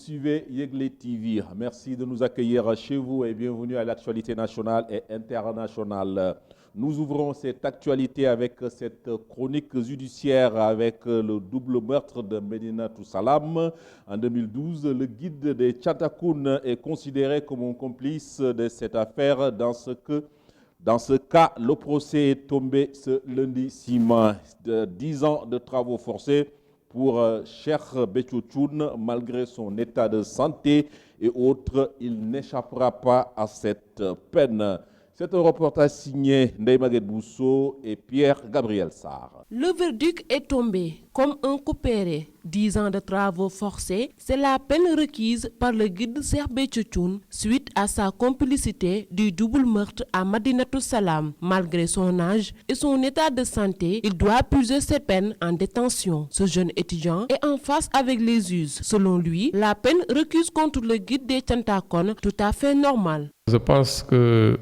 suivez Yegle TV. Merci de nous accueillir chez vous et bienvenue à l'actualité nationale et internationale. Nous ouvrons cette actualité avec cette chronique judiciaire avec le double meurtre de Médinatoul Salam. En 2012, le guide des Tchantakoun est considéré comme un complice de cette affaire. Dans ce cas, le procès est tombé ce lundi 6 mai. 10 ans de travaux forcés pour Cheikh Béthio Thioune, malgré son état de santé et autres, il n'échappera pas à cette peine. C'est un reportage signé Ndeye Maguette Bousso et Pierre-Gabriel Sarr. Le verdict est tombé comme un couperet. 10 ans de travaux forcés, c'est la peine requise par le guide Cheikh Béthio Thioune suite à sa complicité du double meurtre à Médinatoul Salam. Malgré son âge et son état de santé, il doit purger ses peines en détention. Ce jeune étudiant est en face avec les juges. Selon lui, la peine requise contre le guide des Tchantakoun tout à fait normale. Je pense que,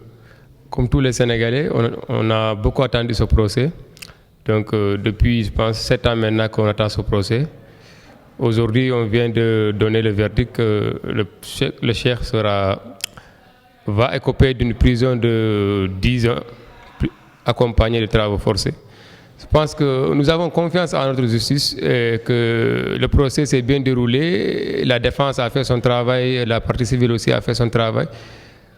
comme tous les Sénégalais, on a beaucoup attendu ce procès. Donc depuis, je pense, 7 ans maintenant qu'on attend ce procès. Aujourd'hui, on vient de donner le verdict que le cheikh va écoper d'une prison de 10 ans, accompagné de travaux forcés. Je pense que nous avons confiance en notre justice et que le procès s'est bien déroulé. La défense a fait son travail, la partie civile aussi a fait son travail.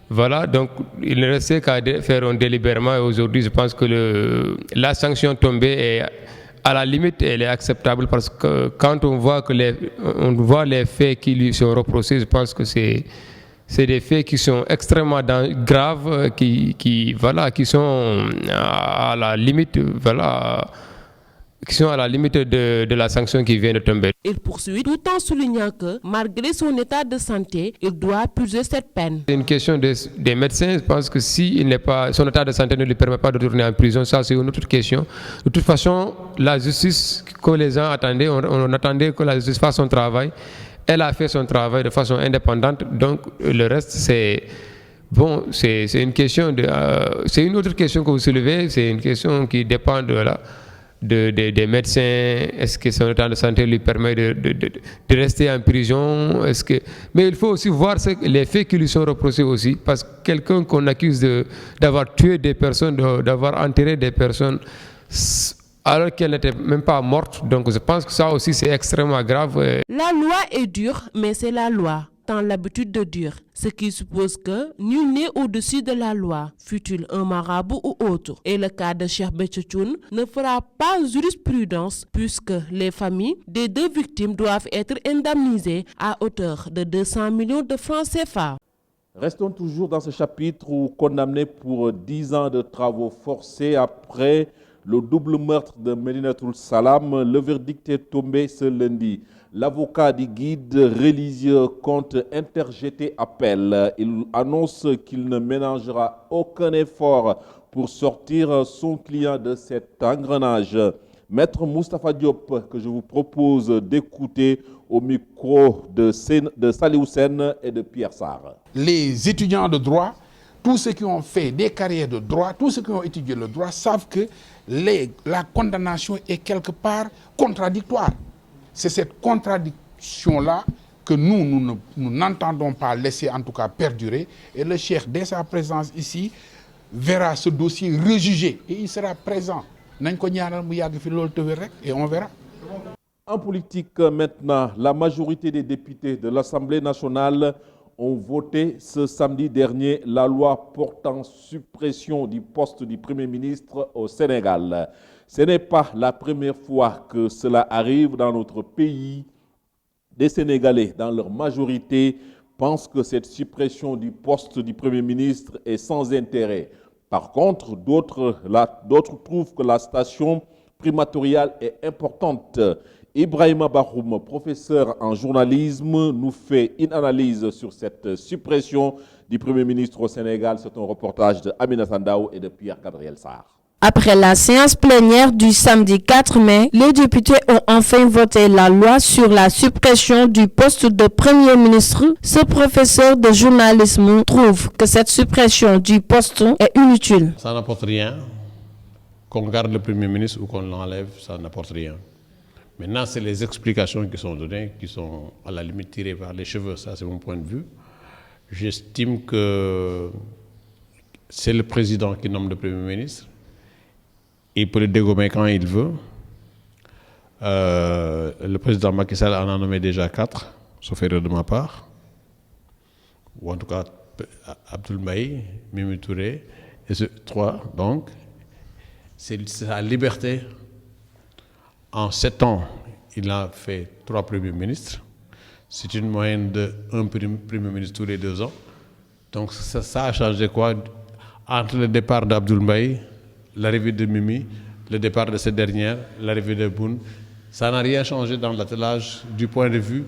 Voilà, donc il ne restait qu'à faire un délibérément et aujourd'hui je pense que la sanction tombée est à la limite, elle est acceptable parce que quand on voit les faits qui lui sont reprochés, je pense que c'est des faits qui sont extrêmement graves, qui sont à la limite, qui sont à la limite de la sanction qui vient de tomber. Il poursuit tout en soulignant que, malgré son état de santé, il doit purger cette peine. C'est une question des médecins. Je pense que si son état de santé ne lui permet pas de retourner en prison, ça c'est une autre question. De toute façon, la justice que les gens attendaient, on attendait que la justice fasse son travail. Elle a fait son travail de façon indépendante. Donc le reste, c'est une question c'est une autre question que vous soulevez. C'est une question qui dépend des médecins. Est-ce que son état de santé lui permet de rester en prison? Mais il faut aussi voir les faits qui lui sont reprochés aussi, parce que quelqu'un qu'on accuse d'avoir tué des personnes, d'avoir enterré des personnes alors qu'elle n'était même pas morte, donc je pense que ça aussi c'est extrêmement grave. La loi est dure, mais c'est la loi, tant l'habitude de dire, ce qui suppose que nul n'est au-dessus de la loi, fût-il un marabout ou autre. Et le cas de Cheikh Béthio Thioune ne fera pas jurisprudence puisque les familles des 2 victimes doivent être indemnisées à hauteur de 200 millions de francs CFA. Restons toujours dans ce chapitre où condamné pour 10 ans de travaux forcés après le double meurtre de Médinatoul Salam, le verdict est tombé ce lundi. L'avocat du guide religieux compte interjeter appel. Il annonce qu'il ne ménagera aucun effort pour sortir son client de cet engrenage. Maître Moustapha Diop, que je vous propose d'écouter au micro de Salih Houssen et de Pierre Sarr. Les étudiants de droit, tous ceux qui ont fait des carrières de droit, tous ceux qui ont étudié le droit savent que la condamnation est quelque part contradictoire. C'est cette contradiction-là que nous n'entendons pas laisser en tout cas perdurer. Et le cheikh, dès sa présence ici, verra ce dossier rejugé et il sera présent. Et on verra. En politique maintenant, la majorité des députés de l'Assemblée nationale ont voté ce samedi dernier la loi portant suppression du poste du Premier ministre au Sénégal. Ce n'est pas la première fois que cela arrive dans notre pays. Des Sénégalais, dans leur majorité, pensent que cette suppression du poste du Premier ministre est sans intérêt. Par contre, d'autres trouvent que la station primatoriale est importante. Ibrahima Bahoum, professeur en journalisme, nous fait une analyse sur cette suppression du Premier ministre au Sénégal. C'est un reportage de Amina Sandao et de Pierre-Gabriel Sarr. Après la séance plénière du samedi 4 mai, les députés ont enfin voté la loi sur la suppression du poste de Premier ministre. Ce professeur de journalisme trouve que cette suppression du poste est inutile. Ça n'apporte rien. Qu'on garde le Premier ministre ou qu'on l'enlève, ça n'apporte rien. Maintenant, c'est les explications qui sont données, qui sont à la limite tirées par les cheveux. Ça, c'est mon point de vue. J'estime que c'est le président qui nomme le Premier ministre. Il peut le dégommer quand il veut. Le président Macky Sall en a nommé déjà 4, sauf erreur de ma part. Ou en tout cas, Abdoul Mbaye, Mimi Touré, et 3. Donc, c'est sa liberté. En 7 ans, il a fait 3 premiers ministres. C'est une moyenne de 1 premier ministre tous les 2 ans. Donc ça a changé quoi? Entre le départ d'Abdoul Mbaye, l'arrivée de Mimi, le départ de cette dernière, l'arrivée de Boun, ça n'a rien changé dans l'attelage du point de vue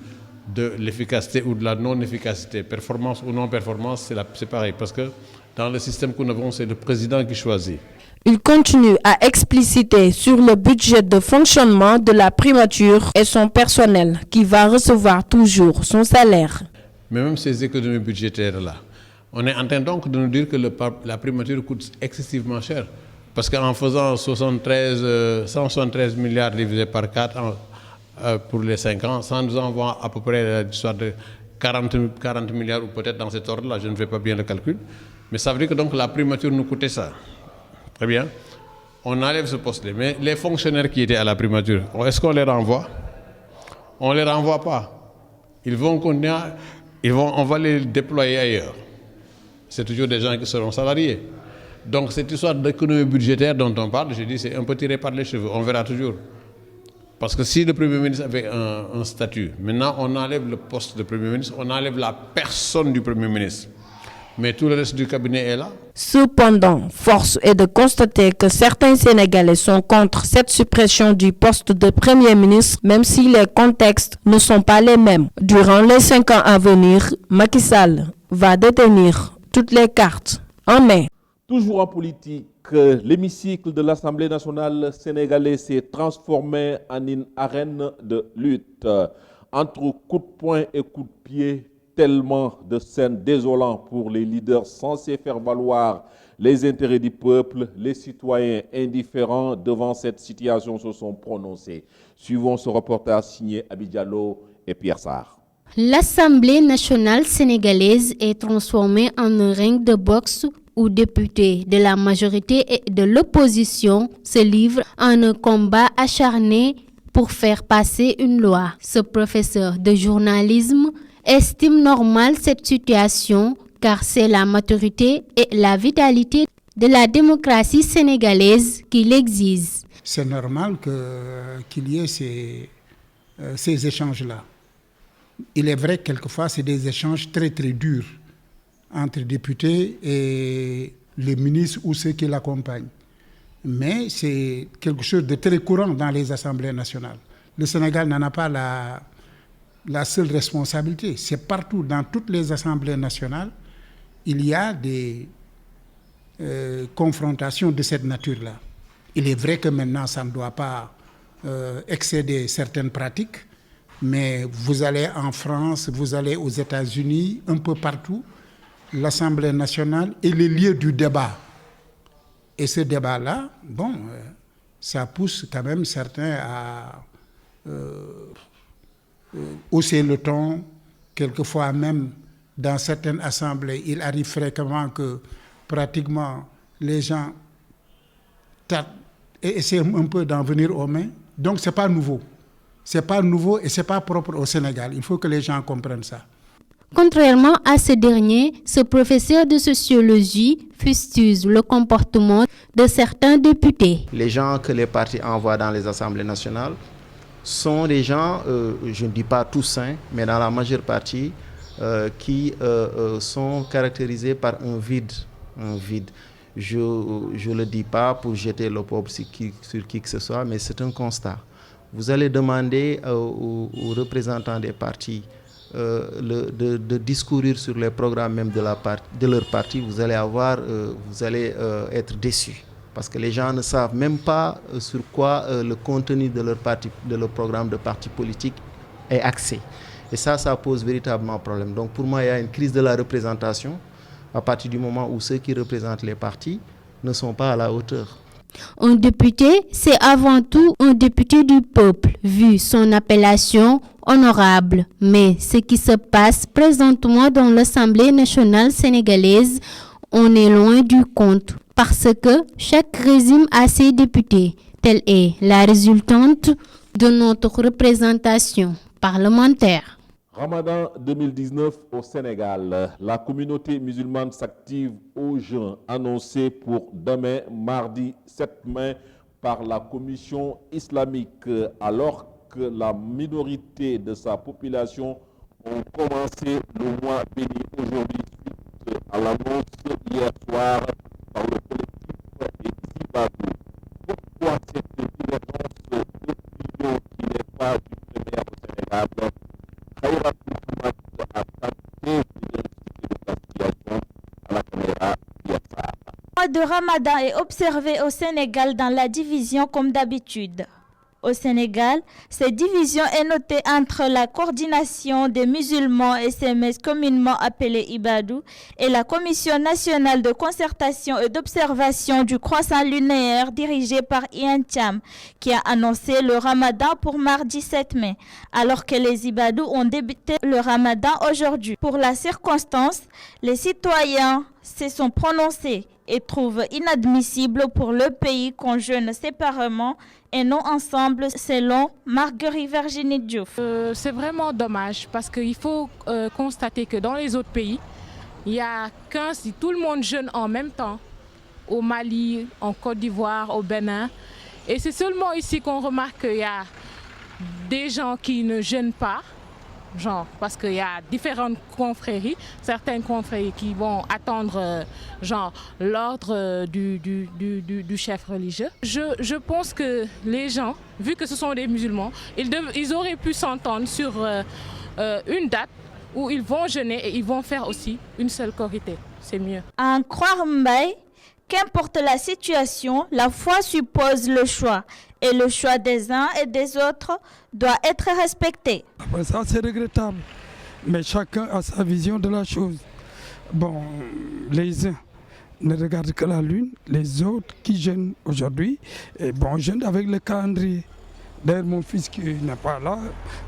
de l'efficacité ou de la non-efficacité. Performance ou non-performance, c'est pareil. Parce que dans le système que nous avons, c'est le président qui choisit. Il continue à expliciter sur le budget de fonctionnement de la primature et son personnel qui va recevoir toujours son salaire. Mais même ces économies budgétaires-là, on est en train donc de nous dire que la primature coûte excessivement cher. Parce qu'en faisant 173 milliards divisé par 4 pour les 5 ans, ça nous envoie à peu près l'histoire de 40 milliards ou peut-être dans cet ordre-là, je ne fais pas bien le calcul. Mais ça veut dire que donc la primature nous coûtait ça. Très bien. On enlève ce poste-là. Mais les fonctionnaires qui étaient à la primature, est-ce qu'on les renvoie? On ne les renvoie pas. Ils vont continuer, on va les déployer ailleurs. C'est toujours des gens qui seront salariés. Donc cette histoire d'économie budgétaire dont on parle, je dis, c'est un peu tiré par les cheveux. On verra toujours. Parce que si le Premier ministre avait un statut, maintenant on enlève le poste de Premier ministre, on enlève la personne du Premier ministre. Mais tout le reste du cabinet est là. Cependant, force est de constater que certains Sénégalais sont contre cette suppression du poste de Premier ministre, même si les contextes ne sont pas les mêmes. Durant les 5 ans à venir, Macky Sall va détenir toutes les cartes en main. Toujours en politique, l'hémicycle de l'Assemblée nationale sénégalaise s'est transformé en une arène de lutte. Entre coups de poing et coups de pied, tellement de scènes désolantes pour les leaders censés faire valoir les intérêts du peuple, les citoyens indifférents devant cette situation se sont prononcés. Suivons ce reportage signé Abi Diallo et Pierre Sarr. L'Assemblée nationale sénégalaise est transformée en un ring de boxe où députés de la majorité et de l'opposition se livrent en un combat acharné pour faire passer une loi. Ce professeur de journalisme estime normale cette situation car c'est la maturité et la vitalité de la démocratie sénégalaise qui l'exigent. C'est normal qu'il y ait ces échanges-là. Il est vrai que quelquefois c'est des échanges très très durs entre députés et les ministres ou ceux qui l'accompagnent. Mais c'est quelque chose de très courant dans les assemblées nationales. Le Sénégal n'en a pas la seule responsabilité. C'est partout, dans toutes les assemblées nationales, il y a des confrontations de cette nature-là. Il est vrai que maintenant, ça ne doit pas excéder certaines pratiques, mais vous allez en France, vous allez aux États-Unis, un peu partout, l'Assemblée nationale est le lieu du débat. Et ce débat-là, ça pousse quand même certains à hausser le ton. Quelquefois même, dans certaines assemblées, il arrive fréquemment que pratiquement les gens essaient un peu d'en venir aux mains. Donc, ce n'est pas nouveau. Ce n'est pas nouveau et ce n'est pas propre au Sénégal. Il faut que les gens comprennent ça. Contrairement à ce dernier, ce professeur de sociologie fustige le comportement de certains députés. Les gens que les partis envoient dans les assemblées nationales sont des gens, je ne dis pas tous, mais dans la majeure partie, qui sont caractérisés par un vide. Je ne le dis pas pour jeter l'opprobre sur qui que ce soit, mais c'est un constat. Vous allez demander aux représentants des partis de discourir sur les programmes même de leur parti, vous allez être déçus. Parce que les gens ne savent même pas sur quoi le contenu de leur programme de parti politique est axé. Et ça pose véritablement problème. Donc pour moi, il y a une crise de la représentation à partir du moment où ceux qui représentent les partis ne sont pas à la hauteur. Un député, c'est avant tout un député du peuple, vu son appellation honorable. Mais ce qui se passe présentement dans l'Assemblée nationale sénégalaise, on est loin du compte, parce que chaque régime a ses députés. Telle est la résultante de notre représentation parlementaire. Ramadan 2019 au Sénégal. La communauté musulmane s'active au jeûne annoncé pour demain, mardi 7 mai, par la Commission islamique, alors que la minorité de sa population ont commencé le mois béni aujourd'hui suite à l'annonce hier soir par le collectif des Ibadou. Pourquoi cette divergence d'opinion qui n'est pas du premier au Sénégal? Khaïra Mohamed a tenté de la situation à la caméra Biafra. Le mois de Ramadan est observé au Sénégal dans la division comme d'habitude. Au Sénégal, cette division est notée entre la coordination des musulmans SMS communément appelée Ibadou et la Commission nationale de concertation et d'observation du croissant lunaire dirigée par Ian Thiam, qui a annoncé le Ramadan pour mardi 7 mai, alors que les Ibadou ont débuté le Ramadan aujourd'hui. Pour la circonstance, les citoyens se sont prononcés et trouvent inadmissible pour le pays qu'on jeûne séparément et non ensemble, selon Marguerite Virginie Diouf. C'est vraiment dommage parce qu'il faut constater que dans les autres pays, il y a 15, si tout le monde jeûne en même temps, au Mali, en Côte d'Ivoire, au Bénin. Et c'est seulement ici qu'on remarque qu'il y a des gens qui ne jeûnent pas. Genre, parce qu'il y a différentes confréries, certaines confréries qui vont attendre l'ordre du chef religieux. Je pense que les gens, vu que ce sont des musulmans, ils auraient pu s'entendre sur une date où ils vont jeûner et ils vont faire aussi une seule korité. C'est mieux. À en croire Mbaye, qu'importe la situation, la foi suppose le choix. Et le choix des uns et des autres doit être respecté. Ça, c'est regrettable. Mais chacun a sa vision de la chose. Bon, les uns ne regardent que la lune, les autres qui jeûnent aujourd'hui, jeûnent avec le calendrier. D'ailleurs, mon fils qui n'est pas là,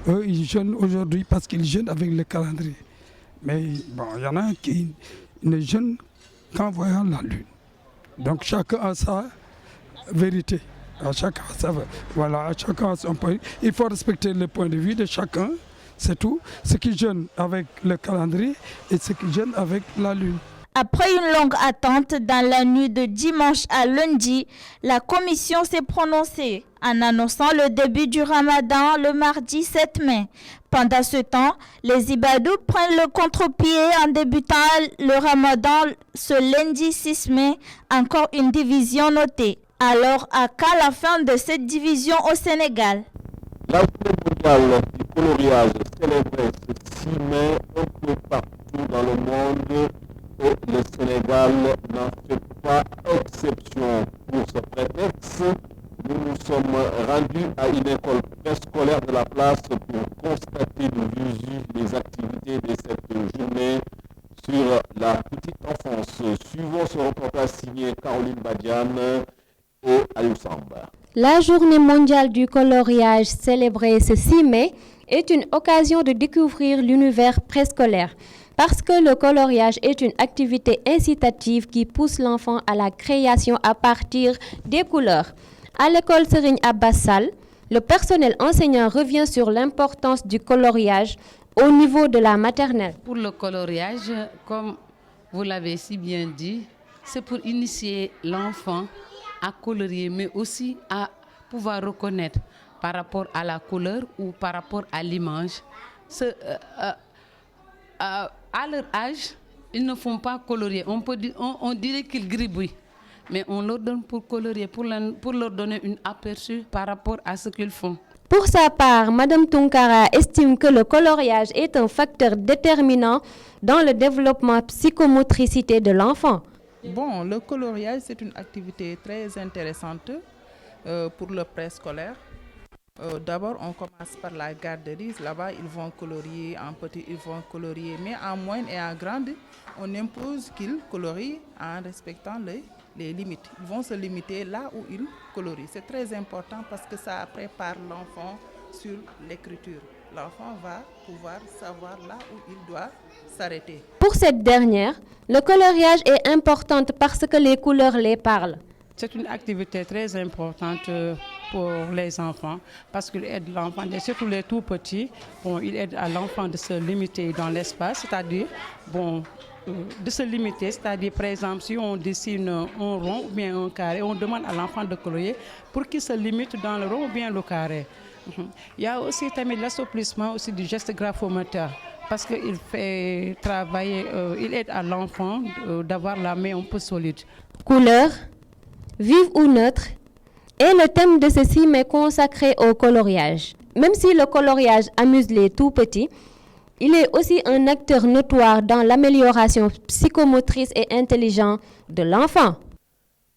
eux, ils jeûnent aujourd'hui parce qu'ils jeûnent avec le calendrier. Mais bon, il y en a qui ne jeûnent qu'en voyant la lune. Donc chacun a sa vérité. À chacun a son point. Il faut respecter le point de vue de chacun, c'est tout. Ceux qui jeûnent avec le calendrier et ceux qui jeûnent avec la lune. Après une longue attente dans la nuit de dimanche à lundi, la commission s'est prononcée en annonçant le début du Ramadan le mardi 7 mai. Pendant ce temps, les Ibadou prennent le contre-pied en débutant le Ramadan ce lundi 6 mai, encore une division notée. Alors, à quand la fin de cette division au Sénégal? La journée mondiale du coloriage célébrée ce 6 mai un peu partout dans le monde et le Sénégal n'en fait pas exception. Pour ce prétexte, nous nous sommes rendus à une école préscolaire de la place pour constater de visu les activités de cette journée sur la petite enfance. Suivons ce reportage signé Caroline Badiane et Aliou Samba. La journée mondiale du coloriage célébrée ce 6 mai est une occasion de découvrir l'univers préscolaire. Parce que le coloriage est une activité incitative qui pousse l'enfant à la création à partir des couleurs. À l'école Serigne Abbas Sall, le personnel enseignant revient sur l'importance du coloriage au niveau de la maternelle. Pour le coloriage, comme vous l'avez si bien dit, c'est pour initier l'enfant à colorier, mais aussi à pouvoir reconnaître par rapport à la couleur ou par rapport à l'image. À leur âge, ils ne font pas colorier. On dirait qu'ils gribouillent, mais on leur donne pour colorier, pour leur donner un aperçu par rapport à ce qu'ils font. Pour sa part, Mme Tunkara estime que le coloriage est un facteur déterminant dans le développement psychomotricité de l'enfant. Bon, le coloriage, c'est une activité très intéressante pour le préscolaire D'abord, on commence par la garderie. Là-bas, ils vont colorier en petit, ils vont colorier. Mais en moyenne et en grande, on impose qu'ils colorient en respectant les limites. Ils vont se limiter là où ils colorient. C'est très important parce que ça prépare l'enfant sur l'écriture. L'enfant va pouvoir savoir là où il doit s'arrêter. Pour cette dernière, le coloriage est important parce que les couleurs les parlent. C'est une activité très importante pour les enfants parce qu'il aide l'enfant, et surtout les tout petits. Il aide à l'enfant de se limiter dans l'espace, c'est-à-dire de se limiter, c'est-à-dire par exemple si on dessine un rond ou bien un carré, on demande à l'enfant de colorier pour qu'il se limite dans le rond ou bien le carré. Il y a aussi l'assouplissement aussi du geste graphomoteur parce qu'il fait travailler, il aide à l'enfant d'avoir la main un peu solide. Couleur, vive ou neutre, et le thème de ceci m'est consacré au coloriage. Même si le coloriage amuse les tout petits, il est aussi un acteur notoire dans l'amélioration psychomotrice et intelligente de l'enfant.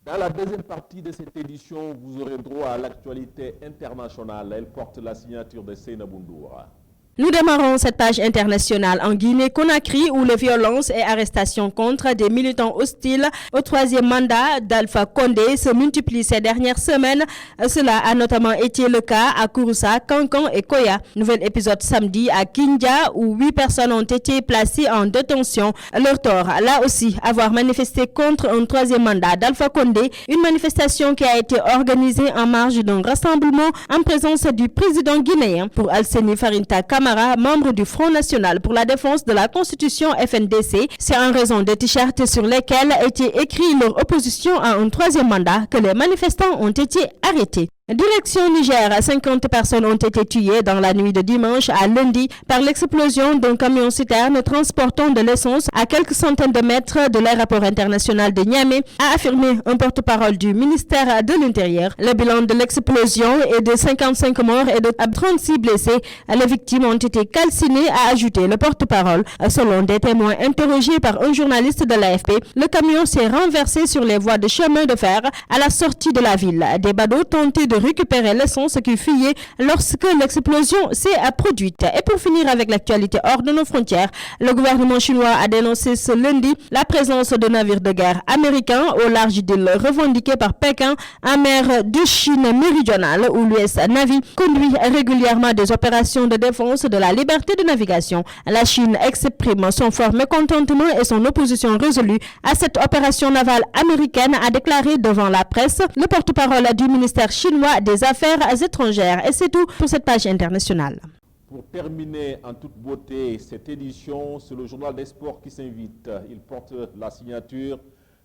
Dans la deuxième partie de cette édition, vous aurez droit à l'actualité internationale. Elle porte la signature de Seynabou Ndoura. Nous démarrons cette page internationale en Guinée-Conakry où les violences et arrestations contre des militants hostiles au troisième mandat d'Alpha Condé se multiplient ces dernières semaines. Cela a notamment été le cas à Kouroussa, Kankan et Koya. Nouvel épisode samedi à Kindia où 8 personnes ont été placées en détention. Leur tort, là aussi, avoir manifesté contre un troisième mandat d'Alpha Condé, une manifestation qui a été organisée en marge d'un rassemblement en présence du président guinéen. Pour Alseni Farinta Kamara, membre du Front National pour la défense de la Constitution FNDC, c'est en raison des t-shirts sur lesquels était écrit leur opposition à un troisième mandat que les manifestants ont été arrêtés. Direction Niger, 50 personnes ont été tuées dans la nuit de dimanche à lundi par l'explosion d'un camion-citerne transportant de l'essence à quelques centaines de mètres de l'aéroport international de Niamey, a affirmé un porte-parole du ministère de l'Intérieur. Le bilan de l'explosion est de 55 morts et de 36 blessés. Les victimes ont été calcinées, a ajouté le porte-parole. Selon des témoins interrogés par un journaliste de l'AFP, le camion s'est renversé sur les voies de chemin de fer à la sortie de la ville. Des badauds tentaient de récupérer l'essence qui fuyait lorsque l'explosion s'est produite. Et pour finir avec l'actualité hors de nos frontières, le gouvernement chinois a dénoncé ce lundi la présence de navires de guerre américains au large d'îles revendiquées par Pékin en mer de Chine méridionale où l'US Navy conduit régulièrement des opérations de défense de la liberté de navigation. La Chine exprime son fort mécontentement et son opposition résolue à cette opération navale américaine, a déclaré devant la presse le porte-parole du ministère chinois des Affaires étrangères. Et c'est tout pour cette page internationale. Pour terminer en toute beauté cette édition, c'est le journal des sports qui s'invite. Il porte la signature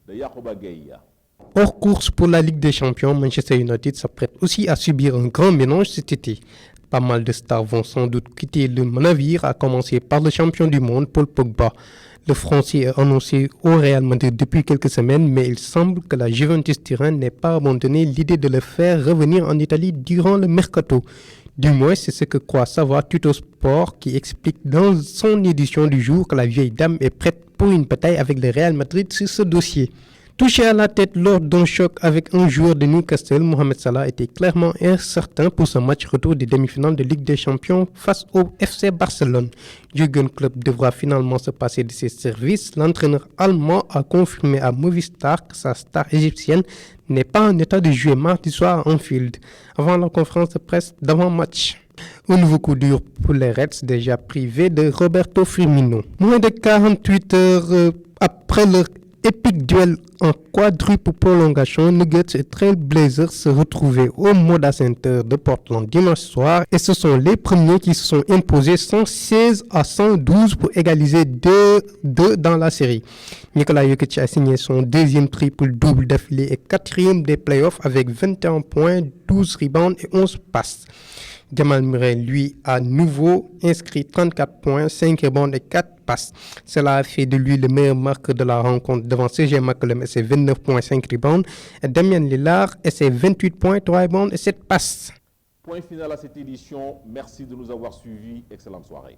de Yacoba Gueye. Hors course pour la Ligue des Champions, Manchester United s'apprête aussi à subir un grand mélange cet été. Pas mal de stars vont sans doute quitter le navire, à commencer par le champion du monde, Paul Pogba. Le Français est annoncé au Real Madrid depuis quelques semaines, mais il semble que la Juventus Turin n'ait pas abandonné l'idée de le faire revenir en Italie durant le mercato. Du moins, c'est ce que croit savoir Tuttosport, qui explique dans son édition du jour que la vieille dame est prête pour une bataille avec le Real Madrid sur ce dossier. Touché à la tête lors d'un choc avec un joueur de Newcastle, Mohamed Salah était clairement incertain pour ce match retour des demi-finales de Ligue des Champions face au FC Barcelone. Jürgen Klopp devra finalement se passer de ses services. L'entraîneur allemand a confirmé à Movistar que sa star égyptienne n'est pas en état de jouer mardi soir à Anfield, avant la conférence de presse d'avant-match. Un nouveau coup dur pour les Reds, déjà privés de Roberto Firmino. Moins de 48 heures après leur épique duel en quadruple prolongation, Nuggets et Trail Blazers se retrouvaient au Moda Center de Portland dimanche soir et ce sont les premiers qui se sont imposés 116-112 pour égaliser 2-2 dans la série. Nikola Jokic a signé son deuxième triple-double d'affilée et quatrième des playoffs avec 21 points, 12 rebounds et 11 passes. Jamal Murray, lui, a nouveau inscrit 34 points, 5 rebounds et 4 passes. Cela a fait de lui le meilleur marqueur de la rencontre devant CJ McCollum et ses 29 points, 5 rebounds, et Damian Lillard et ses 28 points, 3 rebounds et 7 passes. Point final à cette édition. Merci de nous avoir suivis. Excellente soirée.